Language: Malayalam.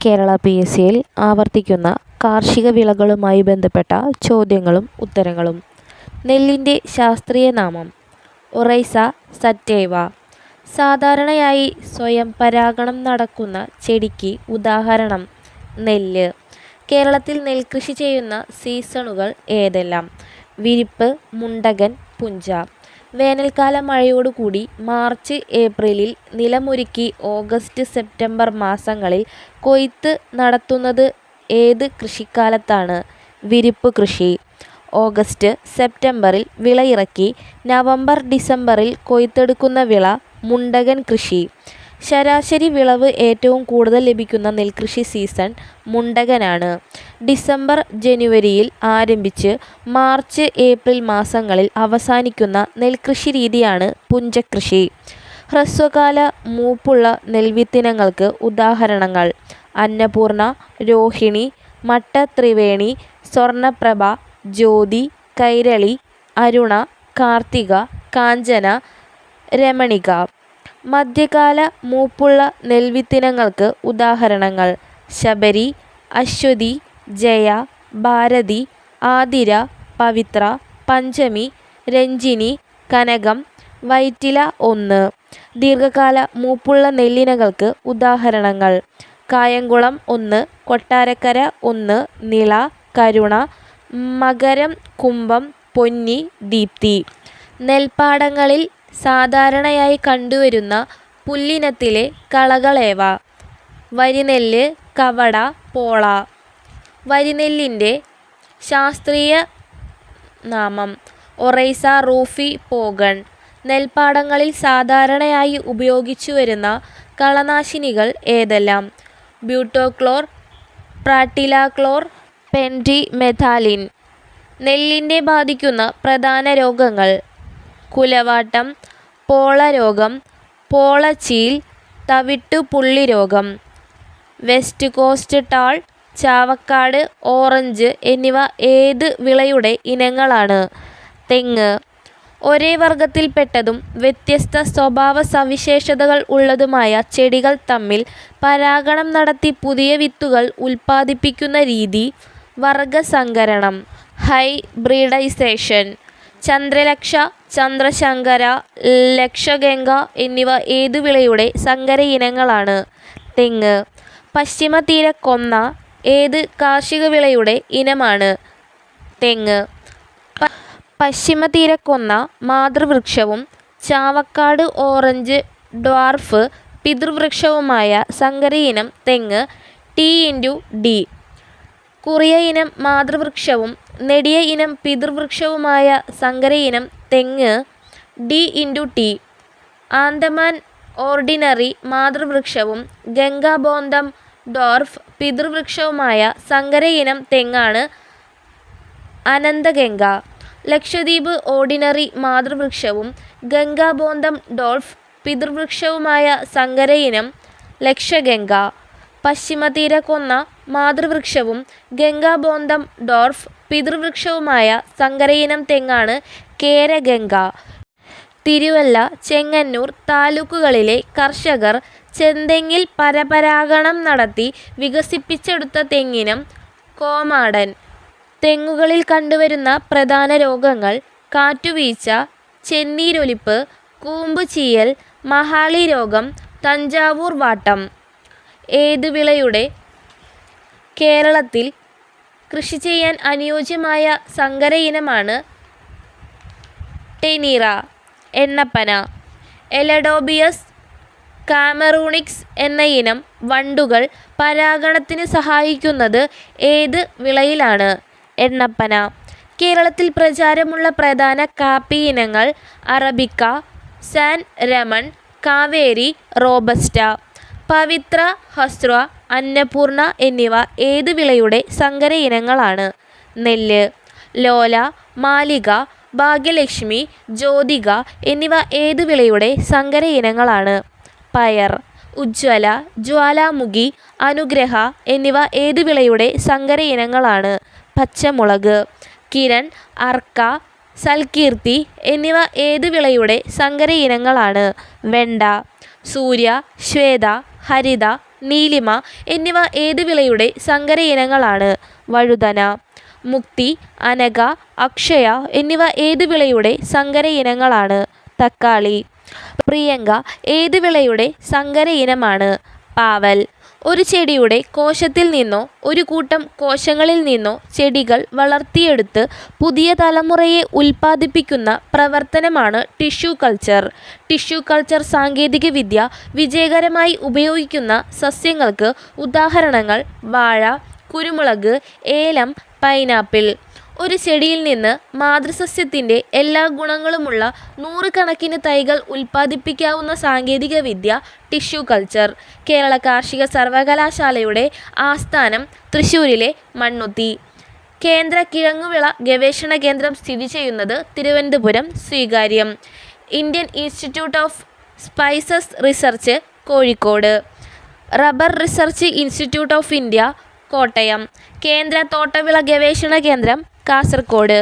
കേരള PSCയിൽ ആവർത്തിക്കുന്ന കാർഷിക വിളകളുമായി ബന്ധപ്പെട്ട ചോദ്യങ്ങളും ഉത്തരങ്ങളും. നെല്ലിൻ്റെ ശാസ്ത്രീയ നാമം ഒറൈസ സറ്റൈവ. സാധാരണയായി സ്വയം പരാഗണം നടക്കുന്ന ചെടിക്ക് ഉദാഹരണം നെല്ല്. കേരളത്തിൽ നെൽകൃഷി ചെയ്യുന്ന സീസണുകൾ ഏതെല്ലാം? വിരിപ്പ്, മുണ്ടകൻ, പുഞ്ച. വേനൽക്കാല മഴയോടുകൂടി മാർച്ച് ഏപ്രിലിൽ നിലമൊരുക്കി ഓഗസ്റ്റ് സെപ്റ്റംബർ മാസങ്ങളിൽ കൊയ്ത്ത് നടത്തുന്നത് ഏത് കൃഷിക്കാലത്താണ്? വിരിപ്പ് കൃഷി. ഓഗസ്റ്റ് സെപ്റ്റംബറിൽ വിളയിറക്കി നവംബർ ഡിസംബറിൽ കൊയ്ത്തെടുക്കുന്ന വിള മുണ്ടകൻ കൃഷി. ശരാശരി വിളവ് ഏറ്റവും കൂടുതൽ ലഭിക്കുന്ന നെൽകൃഷി സീസൺ മുണ്ടകനാണ്. ഡിസംബർ ജനുവരിയിൽ ആരംഭിച്ച് മാർച്ച് ഏപ്രിൽ മാസങ്ങളിൽ അവസാനിക്കുന്ന നെൽകൃഷി രീതിയാണ് പുഞ്ചകൃഷി. ഹ്രസ്വകാല മൂപ്പുള്ള നെൽവിത്തിനങ്ങൾക്ക് ഉദാഹരണങ്ങൾ അന്നപൂർണ, രോഹിണി, മട്ടത്രിവേണി, സ്വർണപ്രഭ, ജ്യോതി, കൈരളി, അരുണ, കാർത്തിക, കാഞ്ചന, രമണിക. മധ്യകാല മൂപ്പുള്ള നെൽവിത്തിനങ്ങൾക്ക് ഉദാഹരണങ്ങൾ ശബരി, അശ്വതി, ജയ, ഭാരതി, ആതിര, പവിത്ര, പഞ്ചമി, രഞ്ജിനി, കനകം, വൈറ്റില 1. ദീർഘകാല മൂപ്പുള്ള നെല്ലിനങ്ങൾക്ക് ഉദാഹരണങ്ങൾ കായംകുളം 1, കൊട്ടാരക്കര 1, നിള, കരുണ, മകരം, കുംഭം, പൊന്നി, ദീപ്തി. നെൽപ്പാടങ്ങളിൽ സാധാരണയായി കണ്ടുവരുന്ന പുല്ലിനത്തിലെ കളകളേവ? വരിനെല്ല്, കവട, പോള. വരിനെല്ലിൻ്റെ ശാസ്ത്രീയ നാമം ഒറൈസ റൂഫി പോഗൺ. നെൽപ്പാടങ്ങളിൽ സാധാരണയായി ഉപയോഗിച്ചുവരുന്ന കളനാശിനികൾ ഏതെല്ലാം? ബ്യൂട്ടോക്ലോർ, പ്രാട്ടിലാക്ലോർ, പെൻഡിമെഥാലിൻ. നെല്ലിനെ ബാധിക്കുന്ന പ്രധാന രോഗങ്ങൾ കുലവാട്ടം, പോളരോഗം, പോളച്ചീൽ, തവിട്ടുപുള്ളി രോഗം. West cost tall, Chavakkad, orange എന്നിവ ഏത് വിളയുടെ ഇനങ്ങളാണ്? തെങ്ങ്. ഒരേ വർഗത്തിൽപ്പെട്ടതും വ്യത്യസ്ത സ്വഭാവ സവിശേഷതകൾ ഉള്ളതുമായ ചെടികൾ തമ്മിൽ പരാഗണം നടത്തി പുതിയ വിത്തുകൾ ഉൽപ്പാദിപ്പിക്കുന്ന രീതി വർഗസങ്കരണം ഹൈബ്രിഡൈസേഷൻ. ചന്ദ്രലക്ഷ, ചന്ദ്രശങ്കര, ലക്ഷഗംഗ എന്നിവ ഏതു വിളയുടെ സങ്കര ഇനങ്ങളാണ്? തെങ്ങ്. പശ്ചിമതീരക്കൊന്ന ഏത് കാർഷിക വിളയുടെ ഇനമാണ്? തെങ്ങ്. പശ്ചിമതീരക്കൊന്ന മാതൃവൃക്ഷവും ചാവക്കാട് ഓറഞ്ച് ഡ്വാർഫ് പിതൃവൃക്ഷവുമായ സങ്കര ഇനം തെങ്ങ് T/D. കുറിയ ഇനം മാതൃവൃക്ഷവും നെടിയ ഇനം പിതൃവൃക്ഷവുമായ സങ്കര ഇനം തെങ്ങ് D/T. ആൻഡമാൻ ഓർഡിനറി മാതൃവൃക്ഷവും ഗംഗാബോന്തം ഡ്വാർഫ് പിതൃവൃക്ഷവുമായ സങ്കര ഇനം തെങ്ങാണ് അനന്തഗംഗ. ലക്ഷദ്വീപ് ഓർഡിനറി മാതൃവൃക്ഷവും ഗംഗാബോന്തം ഡ്വാർഫ് പിതൃവൃക്ഷവുമായ സങ്കര ഇനം ലക്ഷഗംഗ. പശ്ചിമതീരക്കൊന്ന മാതൃവൃക്ഷവും ഗംഗാബോന്തം ഡ്വാർഫ് പിതൃവൃക്ഷവുമായ സങ്കര ഇനം തെങ്ങാണ് കേരഗംഗ. തിരുവല്ല, ചെങ്ങന്നൂർ താലൂക്കുകളിലെ കർഷകർ ചെന്തെങ്ങിൽ പരപരാഗണം നടത്തി വികസിപ്പിച്ചെടുത്ത തെങ്ങിനം കോമാടൻ. തെങ്ങുകളിൽ കണ്ടുവരുന്ന പ്രധാന രോഗങ്ങൾ കാറ്റുവീഴ്ച, ചെന്നീരൊലിപ്പ്, കൂമ്പ് ചീയൽ, മഹാളി രോഗം, തഞ്ചാവൂർ വാട്ടം. ഏത് വിളയുടെ കേരളത്തിൽ കൃഷി ചെയ്യാൻ അനുയോജ്യമായ സങ്കര ഇനമാണ് ടെനീറ? എണ്ണപ്പന. എലഡോബിയസ് കാമറൂണിക്സ് എന്ന ഇനം വണ്ടുകൾ പരാഗണത്തിന് സഹായിക്കുന്നത് ഏത് വിളയിലാണ്? എണ്ണപ്പന. കേരളത്തിൽ പ്രചാരമുള്ള പ്രധാന കാപ്പി ഇനങ്ങൾ arabica, San Raman, Kaveri, robusta. പവിത്ര, ഹസ്ര, അന്നപൂർണ എന്നിവ ഏത് വിളയുടെ സങ്കര ഇനങ്ങളാണ്? നെല്ല്. ലോല, മാലിക, ഭാഗ്യലക്ഷ്മി, ജ്യോതിക എന്നിവ ഏത് വിളയുടെ സങ്കര ഇനങ്ങളാണ്? പയർ. ഉജ്ജ്വല, ജ്വാലാമുഖി, അനുഗ്രഹ എന്നിവ ഏത് വിളയുടെ സങ്കര ഇനങ്ങളാണ്? പച്ചമുളക്. കിരൺ, അർക്ക, സൽകീർത്തി എന്നിവ ഏത് വിളയുടെ സങ്കര ഇനങ്ങളാണ്? വെണ്ട. സൂര്യ, ശ്വേത, ഹരിത, നീലിമ എന്നിവ ഏത് വിളയുടെ സങ്കര ഇനങ്ങളാണ്? വഴുതന. മുക്തി, അനഘ, അക്ഷയ എന്നിവ ഏത് വിളയുടെ സങ്കര ഇനങ്ങളാണ്? തക്കാളി. പ്രിയങ്ക ഏത് വിളയുടെ സങ്കര ഇനമാണ്? പാവൽ. ഒരു ചെടിയുടെ കോശത്തിൽ നിന്നോ ഒരു കൂട്ടം കോശങ്ങളിൽ നിന്നോ ചെടികൾ വളർത്തിയെടുത്ത് പുതിയ തലമുറയെ ഉൽപ്പാദിപ്പിക്കുന്ന പ്രവർത്തനമാണ് ടിഷ്യൂ കൾച്ചർ. ടിഷ്യൂ കൾച്ചർ സാങ്കേതികവിദ്യ വിജയകരമായി ഉപയോഗിക്കുന്ന സസ്യങ്ങൾക്ക് ഉദാഹരണങ്ങൾ വാഴ, കുരുമുളക്, ഏലം, പൈനാപ്പിൾ. ഒരു ചെടിയിൽ നിന്ന് മാതൃസസ്യത്തിൻ്റെ എല്ലാ ഗുണങ്ങളുമുള്ള 100 കണക്കിന് തൈകൾ ഉൽപ്പാദിപ്പിക്കാവുന്ന സാങ്കേതികവിദ്യ ടിഷ്യൂ കൾച്ചർ. കേരള കാർഷിക സർവകലാശാലയുടെ ആസ്ഥാനം തൃശ്ശൂരിലെ മണ്ണുത്തി. കേന്ദ്ര കിഴങ്ങുവിള ഗവേഷണ കേന്ദ്രം സ്ഥിതി ചെയ്യുന്നത് Thiruvananthapuram Sreekaryam. Indian institute of spices research Kozhikode. Rubber research institute of India Kottayam. കേന്ദ്ര തോട്ടവിള ഗവേഷണ കേന്ദ്രം കാസർഗോഡ്.